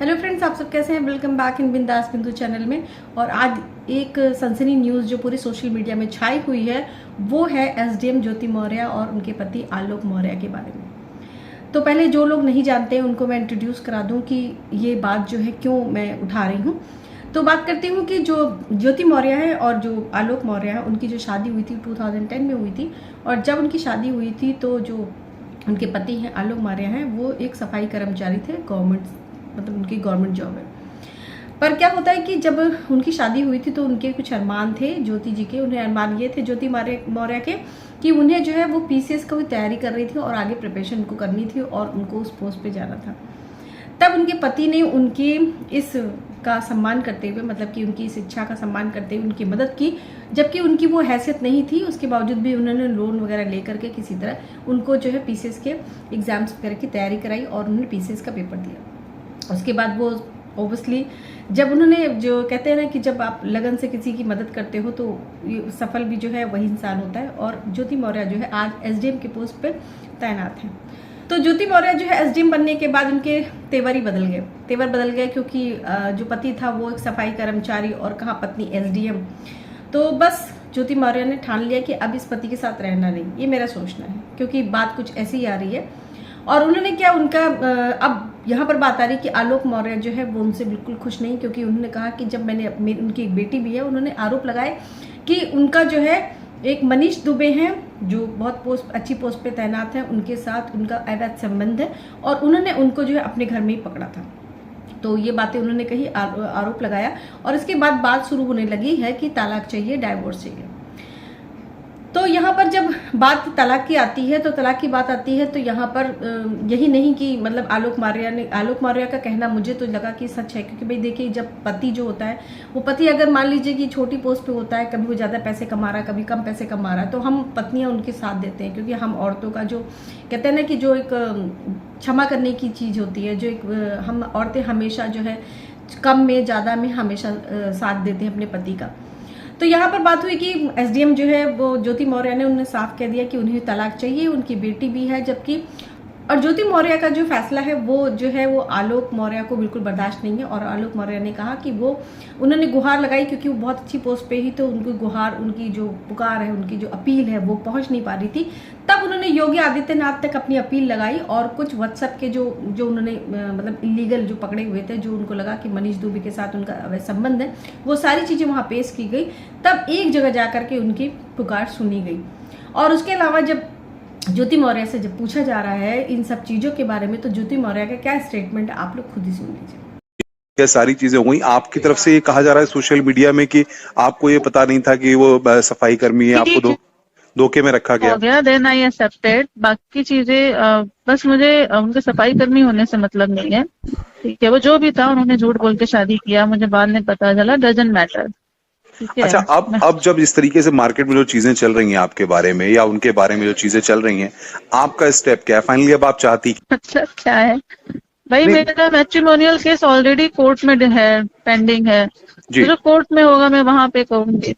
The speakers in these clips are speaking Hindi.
हेलो फ्रेंड्स, आप सब कैसे हैं। वेलकम बैक इन बिंदास बिंदु चैनल में। और आज एक सनसनी न्यूज़ जो पूरी सोशल मीडिया में छाई हुई है वो है एसडीएम ज्योति मौर्य और उनके पति आलोक मौर्य के बारे में। तो पहले जो लोग नहीं जानते उनको मैं इंट्रोड्यूस करा दूं कि ये बात जो है क्यों मैं उठा रही हूँ। तो बात करती हूँ कि जो ज्योति मौर्य है और जो आलोक मौर्य है उनकी जो शादी हुई थी 2010 में हुई थी। और जब उनकी शादी हुई थी तो जो उनके पति हैं आलोक मौर्य हैं वो एक सफाई कर्मचारी थे, गवर्नमेंट मतलब उनकी गवर्नमेंट जॉब है। पर क्या होता है कि जब उनकी शादी हुई थी तो उनके कुछ अरमान थे ज्योति जी के। उन्हें अरमान ये थे ज्योति मौर्य के कि उन्हें जो है वो पीसीएस की तैयारी कर रही थी और आगे प्रिपरेशन उनको करनी थी और उनको उस पोस्ट पे जाना था। तब उनके पति ने उनकी इस का सम्मान करते हुए, मतलब कि उनकी इस इच्छा का सम्मान करते हुए उनकी मदद की, जबकि उनकी वो हैसियत नहीं थी। उसके बावजूद भी उन्होंने लोन वगैरह लेकर के किसी तरह उनको जो है पीसीएस के एग्जाम्स वगैरह की तैयारी कराई और उन्होंने पीसीएस का पेपर दिया। उसके बाद वो ऑब्वियसली जब उन्होंने जो कहते हैं ना कि जब आप लगन से किसी की मदद करते हो तो सफल भी जो है वही इंसान होता है। और ज्योति मौर्य जो है आज एसडीएम के पोस्ट पे तैनात हैं। तो ज्योति मौर्य जो है एसडीएम बनने के बाद उनके तेवर ही बदल गए। तेवर बदल गए क्योंकि जो पति था वो एक सफाई कर्मचारी और कहाँ पत्नी एसडीएम। तो बस ज्योति मौर्य ने ठान लिया कि अब इस पति के साथ रहना नहीं, ये मेरा सोचना है, क्योंकि बात कुछ ऐसी ही आ रही है। और उन्होंने क्या उनका अब यहाँ पर बात आ रही है कि आलोक मौर्य जो है वो उनसे बिल्कुल खुश नहीं, क्योंकि उन्होंने कहा कि जब मैंने उनकी एक बेटी भी है, उन्होंने आरोप लगाए कि उनका जो है एक मनीष दुबे हैं जो बहुत अच्छी पोस्ट पे तैनात है, उनके साथ उनका अवैध संबंध है और उन्होंने उनको जो है अपने घर में ही पकड़ा था। तो ये बातें उन्होंने कही, आरोप लगाया। और इसके बाद बात शुरू होने लगी है कि तलाक चाहिए, डाइवोर्स चाहिए। तो यहाँ पर जब बात तलाक की आती है, तो तलाक की बात आती है तो यहाँ पर यही नहीं कि मतलब आलोक मौर्य का कहना मुझे तो लगा कि सच है, क्योंकि भाई देखिए जब पति जो होता है वो पति अगर मान लीजिए कि छोटी पोस्ट पे होता है, कभी वो ज़्यादा पैसे कमा रहा है, कभी कम पैसे कमा रहा है, तो हम पत्नियाँ उनके साथ देते हैं, क्योंकि हम औरतों का जो कहते हैं ना कि जो एक क्षमा करने की चीज़ होती है, जो एक हम औरतें हमेशा जो है कम में ज़्यादा में हमेशा साथ देते हैं अपने पति का। तो यहाँ पर बात हुई कि एसडीएम जो है वो ज्योति मौर्य ने उन्हें साफ कह दिया कि उन्हें तलाक चाहिए, उनकी बेटी भी है, जबकि और ज्योति मौर्य का जो फैसला है वो जो है वो आलोक मौर्य को बिल्कुल बर्दाश्त नहीं है। और आलोक मौर्य ने कहा कि वो उन्होंने गुहार लगाई, क्योंकि वो बहुत अच्छी पोस्ट पे ही, तो उनकी गुहार, उनकी जो पुकार है, उनकी जो अपील है वो पहुंच नहीं पा रही थी। तब उन्होंने योगी आदित्यनाथ तक अपनी अपील लगाई और कुछ व्हाट्सएप के जो उन्होंने मतलब इलीगल जो पकड़े हुए थे, जो उनको लगा कि मनीष दुबे के साथ उनका अवैध संबंध है, वो सारी चीजें वहां पेश की गई। तब एक जगह जाकर के उनकी पुकार सुनी गई। और उसके अलावा जब ज्योति मौर्य से जब पूछा जा रहा है इन सब चीजों के बारे में, तो ज्योति मौर्य का क्या स्टेटमेंट है आप लोग खुद ही सुन लीजिए। क्या सारी चीजें हुई, आपकी तरफ से ये कहा जा रहा है सोशल मीडिया में कि आपको ये पता नहीं था कि वो सफाई कर्मी है, आपको धोखे में रखा गया। Then I accepted. बाकी चीजें बस मुझे उनके सफाई कर्मी होने से मतलब नहीं है, ठीक है। वो जो भी था उन्होंने झूठ बोल के शादी किया, मुझे बाद में पता चला, डजंट मैटर। अच्छा, अब जब इस तरीके से मार्केट में जो चीजें चल रही हैं आपके बारे में या उनके बारे में जो चीजें चल रही हैं, आपका स्टेप क्या है फाइनली? अब आप चाहती अच्छा क्या है भाई, मेरा मैट्रिमोनियल केस ऑलरेडी कोर्ट में है, पेंडिंग है। तो जो कोर्ट में होगा मैं वहां पे कहूंगी।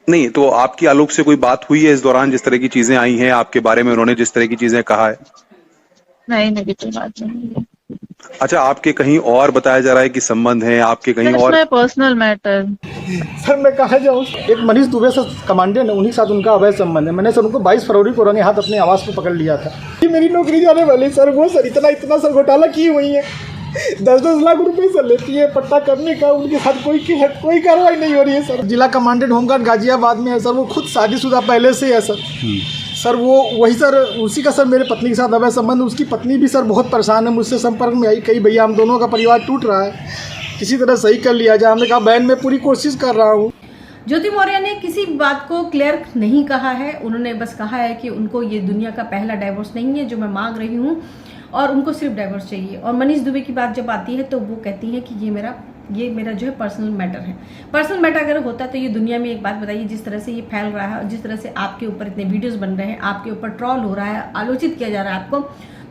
नहीं तो आपकी आलोक से कोई बात हुई है इस दौरान, जिस तरह की चीजें आई हैं आपके बारे में, उन्होंने जिस तरह की चीजें कहा है? नहीं, मेरी कोई बात नहीं है। अच्छा, आपके कहीं और बताया जा रहा है कि संबंध है आपके कहीं और? पर्सनल मैटर सर मैं कहा जाऊँ, एक मनीष दुबे से कमांडेंट है, उन्हीं के साथ उनका अवैध संबंध है। मैंने सर उनको 22 फरवरी को रंगे हाथ अपने आवास पर पकड़ लिया था। ये मेरी नौकरी जाने वाली सर, वो सर इतना सर घोटाला की हुई है, 10-10 लाख रुपए सर लेती है पट्टा करने का, उनके साथ कोई कार्रवाई नहीं हो रही है सर। जिला कमांडेंट होमगार्ड गाजियाबाद में है सर, वो खुद शादीशुदा पहले से है सर वो वही सर, उसी का सर मेरे पत्नी के साथ अवैध संबंध। उसकी पत्नी भी सर बहुत परेशान है, मुझसे संपर्क में आई, कई भैया हम दोनों का परिवार टूट रहा है, किसी तरह सही कर लिया जाए। हमने कहा बहन मैं पूरी कोशिश कर रहा हूँ। ज्योति मौर्य ने किसी बात को क्लियर नहीं कहा है, उन्होंने बस कहा है कि उनको ये दुनिया का पहला डाइवोर्स नहीं है जो मैं मांग रही हूँ, और उनको सिर्फ डाइवोर्स चाहिए। और मनीष दुबे की बात जब आती है तो वो कहती है कि ये मेरा जो है पर्सनल मैटर है। पर्सनल मैटर अगर होता तो ये दुनिया में, एक बात बताइए, जिस तरह से ये फैल रहा है और जिस तरह से आपके ऊपर इतने वीडियोस बन रहे हैं, आपके ऊपर ट्रॉल हो रहा है, आलोचित किया जा रहा है आपको,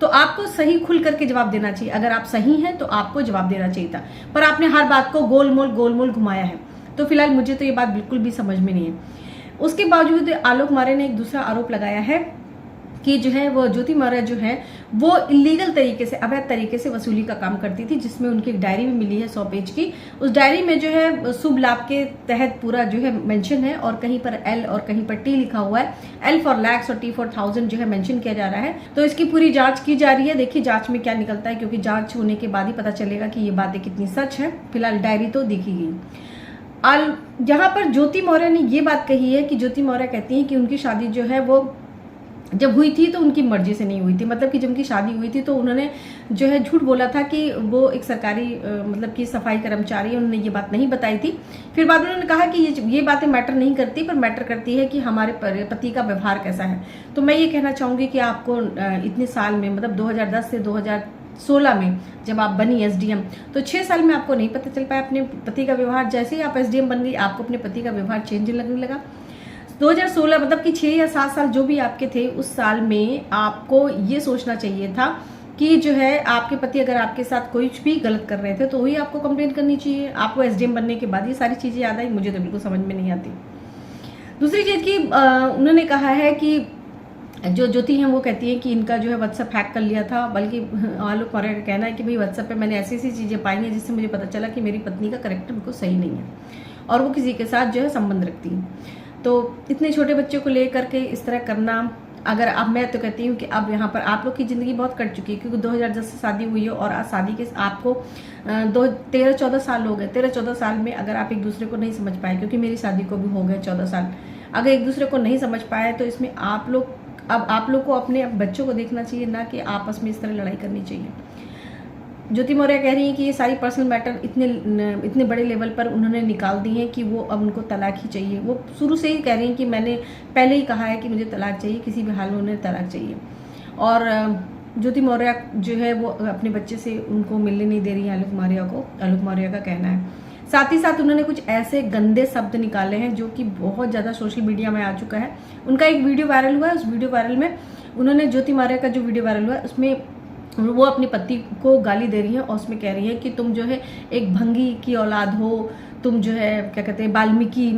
तो आपको सही खुल करके जवाब देना चाहिए। अगर आप सही हैं तो आपको जवाब देना चाहिए था, पर आपने हर बात को गोलमोल घुमाया है। तो फिलहाल मुझे तो ये बात बिल्कुल भी समझ में नहीं है। उसके बावजूद आलोक मौर्य ने एक दूसरा आरोप लगाया है कि जो है वो ज्योति मौर्य जो है वो इलीगल तरीके से, अवैध तरीके से वसूली का काम करती थी, जिसमें उनकी एक डायरी भी मिली है 100 पेज की। उस डायरी में जो है शुभ लाभ के तहत पूरा जो है मेंशन है, और कहीं पर एल और कहीं पर टी लिखा हुआ है। एल फॉर लैक्स और टी फॉर 1000 जो है मेंशन किया जा रहा है। तो इसकी पूरी जांच की जा रही है। देखिए जांच में क्या निकलता है, क्योंकि जांच होने के बाद ही पता चलेगा कि ये बातें कितनी सच है। फिलहाल डायरी तो देखी गई। यहाँ पर ज्योति मौर्य ने ये बात कही है कि ज्योति मौर्य कहती है कि उनकी शादी जो है वो जब हुई थी तो उनकी मर्जी से नहीं हुई थी। मतलब कि जब उनकी शादी हुई थी तो उन्होंने जो है झूठ बोला था कि वो एक सरकारी मतलब कि सफाई कर्मचारी है, उन्होंने ये बात नहीं बताई थी। फिर बाद में उन्होंने कहा कि ये बातें मैटर नहीं करती, पर मैटर करती है कि हमारे पति का व्यवहार कैसा है। तो मैं ये कहना चाहूँगी कि आपको इतने साल में, मतलब 2010 से 2016 में जब आप बनी एसडीएम, तो 6 साल में आपको नहीं पता चल पाया अपने पति का व्यवहार। जैसे ही आप एसडीएम बन गई आपको अपने पति का व्यवहार चेंज लगने लगा। 2016 मतलब कि 6 या 7 साल जो भी आपके थे, उस साल में आपको ये सोचना चाहिए था कि जो है आपके पति अगर आपके साथ कुछ भी गलत कर रहे थे तो वही आपको कंप्लेन करनी चाहिए। आपको एसडीएम बनने के बाद ये सारी चीजें याद आई, मुझे तो बिल्कुल समझ में नहीं आती। दूसरी चीज की उन्होंने कहा है कि जो ज्योति हैं वो कहती है कि इनका जो है व्हाट्सएप हैक कर लिया था। बल्कि आलोक मौर्य का कहना है कि भाई व्हाट्सएप पे मैंने ऐसी ऐसी चीजें पाई हैं जिससे मुझे पता चला कि मेरी पत्नी का कैरेक्टर बिल्कुल सही नहीं है और वो किसी के साथ जो है संबंध रखती है। तो इतने छोटे बच्चे को लेकर के इस तरह करना, अगर अब मैं तो कहती हूँ कि अब यहाँ पर आप लोग की ज़िंदगी बहुत कट चुकी है, क्योंकि 2010 से शादी हुई है और आज शादी के आपको 13-14 साल हो गए। 13-14 साल में अगर आप एक दूसरे को नहीं समझ पाए, क्योंकि मेरी शादी को भी हो गए 14 साल, अगर एक दूसरे को नहीं समझ पाए तो इसमें आप लोग को अपने बच्चों को देखना चाहिए, ना कि आपस में इस तरह लड़ाई करनी चाहिए। ज्योति मौर्य कह रही है कि ये सारी पर्सनल मैटर इतने बड़े लेवल पर उन्होंने निकाल दी हैं कि वो अब उनको तलाक ही चाहिए। वो शुरू से ही कह रही हैं कि मैंने पहले ही कहा है कि मुझे तलाक चाहिए, किसी भी हाल में उन्हें तलाक चाहिए। और ज्योति मौर्य जो है वो अपने बच्चे से उनको मिलने नहीं दे रही है आलोक मौर्य को, आलोक मौर्य का कहना है। साथ ही साथ उन्होंने कुछ ऐसे गंदे शब्द निकाले हैं जो कि बहुत ज़्यादा सोशल मीडिया में आ चुका है। उनका एक वीडियो वायरल हुआ है, उस वीडियो वायरल में उन्होंने, ज्योति मौर्य का जो वीडियो वायरल हुआ है उसमें वो अपनी पति को गाली दे रही है और उसमें कह रही है कि तुम जो है एक भंगी की औलाद हो, तुम जो है क्या कहते हैं वाल्मीकि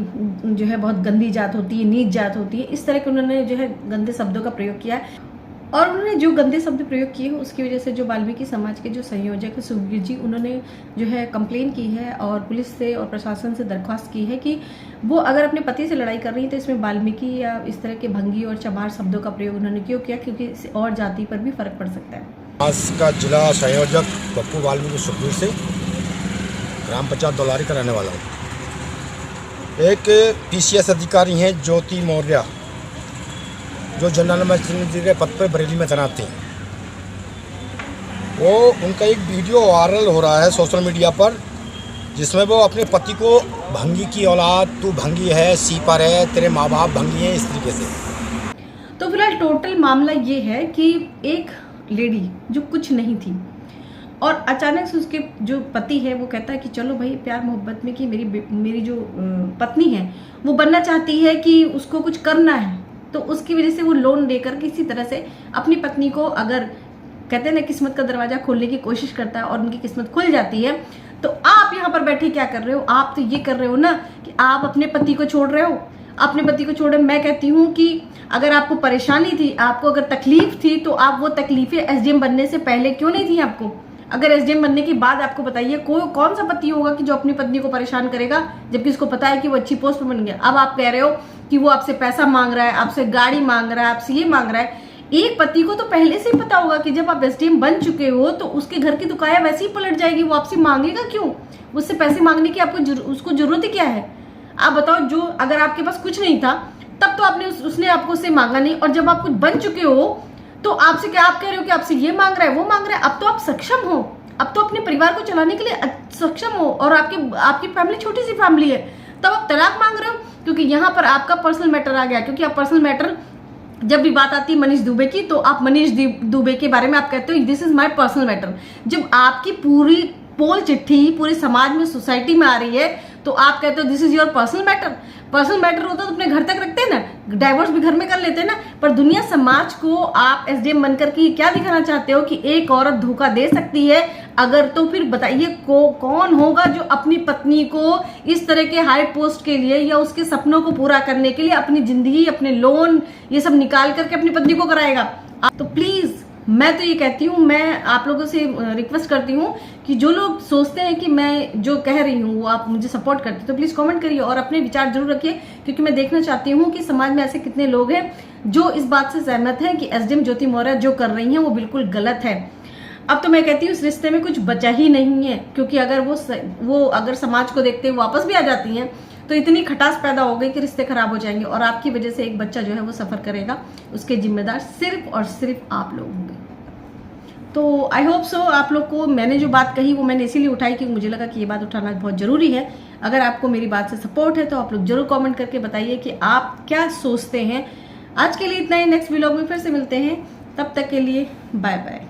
जो है बहुत गंदी जात होती है, नीच जात होती है। इस तरह के उन्होंने जो है गंदे शब्दों का प्रयोग किया है। और उन्होंने जो गंदे शब्द प्रयोग किए हैं उसकी वजह से जो वाल्मीकि समाज के जो संयोजक है सुखबीर जी, उन्होंने जो है कंप्लेन की है और पुलिस से और प्रशासन से दरख्वास्त की है कि वो अगर अपने पति से लड़ाई कर रही है तो इसमें वाल्मीकि या इस तरह के भंगी और चमार शब्दों का प्रयोग उन्होंने क्यों किया, क्योंकि इससे और जाति पर भी फर्क पड़ सकता है। आज का जिला संयोजक पप्पू वाल्मीकि सुखबीर से, ग्राम पंचायत दौलारी का रहने वाला हूँ। एक पीसीएस अधिकारी हैं ज्योति मौर्य, जो जनरल मजिस्ट्रेट के पद पर बरेली में तैनात थी। वो उनका एक वीडियो वायरल हो रहा है सोशल मीडिया पर, जिसमें वो अपने पति को भंगी की औलाद, तू भंगी है, सीपर है, तेरे माँ बाप भंगी हैं, इस तरीके से। तो फिलहाल टोटल मामला ये है कि एक लेडी जो कुछ नहीं थी और अचानक से उसके जो पति है वो कहता है कि चलो भाई प्यार मोहब्बत में कि मेरी जो पत्नी है वो बनना चाहती है कि उसको कुछ करना है, तो उसकी वजह से वो लोन देकर किसी तरह से अपनी पत्नी को, अगर कहते हैं ना किस्मत का दरवाजा खोलने की कोशिश करता है और उनकी किस्मत खुल जाती है। तो आप यहाँ पर बैठे क्या कर रहे हो? आप तो ये कर रहे हो ना कि आप अपने पति को छोड़ रहे हो, अपने पति को छोड़े। मैं कहती हूँ कि अगर आपको परेशानी थी, आपको अगर तकलीफ थी, तो आप वो तकलीफें एसडीएम बनने से पहले क्यों नहीं थी आपको? अगर एसडीएम बनने के बाद आपको बताइए कौन सा पति होगा कि जो अपनी पत्नी को परेशान करेगा, जबकि उसको पता है कि वो अच्छी पोस्ट पर बन गया। अब आप कह रहे हो कि वो आपसे पैसा मांग रहा है, आपसे गाड़ी मांग रहा है, आपसे ये मांग रहा है। एक पति को तो पहले से ही पता होगा कि जब आप एसडीएम बन चुके हो तो उसके घर की तो काया वैसे ही पलट जाएगी, वो आपसे मांगेगा क्यों? उससे पैसे मांगने की उसको जरूरत ही क्या है? आप बताओ। जो अगर आपके पास कुछ नहीं था तब तो उसने आपको उससे मांगा नहीं, और जब आप कुछ बन चुके हो तो आपसे क्या, आप कह रहे हो कि आपसे ये मांग रहा है, वो मांग रहा है। अब तो आप सक्षम हो, अब तो अपने परिवार को चलाने के लिए सक्षम हो और आपकी फैमिली छोटी सी फैमिली है, तब आप तलाक मांग रहे हो क्योंकि यहाँ पर आपका पर्सनल मैटर आ गया। क्योंकि आप पर्सनल मैटर, जब भी बात आती है मनीष दुबे की, तो आप मनीष दुबे के बारे में आप कहते हो this is my personal matter. जब आपकी पूरी पोल चिट्ठी पूरे समाज में, सोसाइटी में आ रही है, तो आप कहते हो this is your personal matter. Personal matter होता तो अपने घर तक रखते हैं ना, डाइवोर्स भी घर में कर लेते हैं ना। पर दुनिया समाज को आप एसडीएम बनकर के क्या दिखाना चाहते हो कि एक औरत धोखा दे सकती है? अगर तो फिर बताइए कौन होगा जो अपनी पत्नी को इस तरह के हाई पोस्ट के लिए या उसके सपनों को पूरा करने के लिए अपनी जिंदगी, अपने लोन ये सब निकाल करके अपनी पत्नी को कराएगा? तो प्लीज मैं तो ये कहती हूँ, मैं आप लोगों से रिक्वेस्ट करती हूँ कि जो लोग सोचते हैं कि मैं जो कह रही हूँ वो आप मुझे सपोर्ट करते हैं तो प्लीज कमेंट करिए और अपने विचार जरूर रखिए, क्योंकि मैं देखना चाहती हूँ कि समाज में ऐसे कितने लोग हैं जो इस बात से सहमत हैं कि एसडीएम ज्योति मौर्य जो कर रही हैं वो बिल्कुल गलत है। अब तो मैं कहती हूँ इस रिश्ते में कुछ बचा ही नहीं है, क्योंकि अगर वो अगर समाज को देखते हुए वापस भी आ जाती हैं तो इतनी खटास पैदा हो गई कि रिश्ते खराब हो जाएंगे और आपकी वजह से एक बच्चा जो है वो सफर करेगा, उसके जिम्मेदार सिर्फ और सिर्फ आप लोग होंगे। तो आई होप सो आप लोग को मैंने जो बात कही वो मैंने इसीलिए उठाई कि मुझे लगा कि ये बात उठाना बहुत जरूरी है। अगर आपको मेरी बात से सपोर्ट है तो आप लोग जरूर कमेंट करके बताइए कि आप क्या सोचते हैं। आज के लिए इतना ही, नेक्स्ट व्लॉग में फिर से मिलते हैं, तब तक के लिए बाय बाय।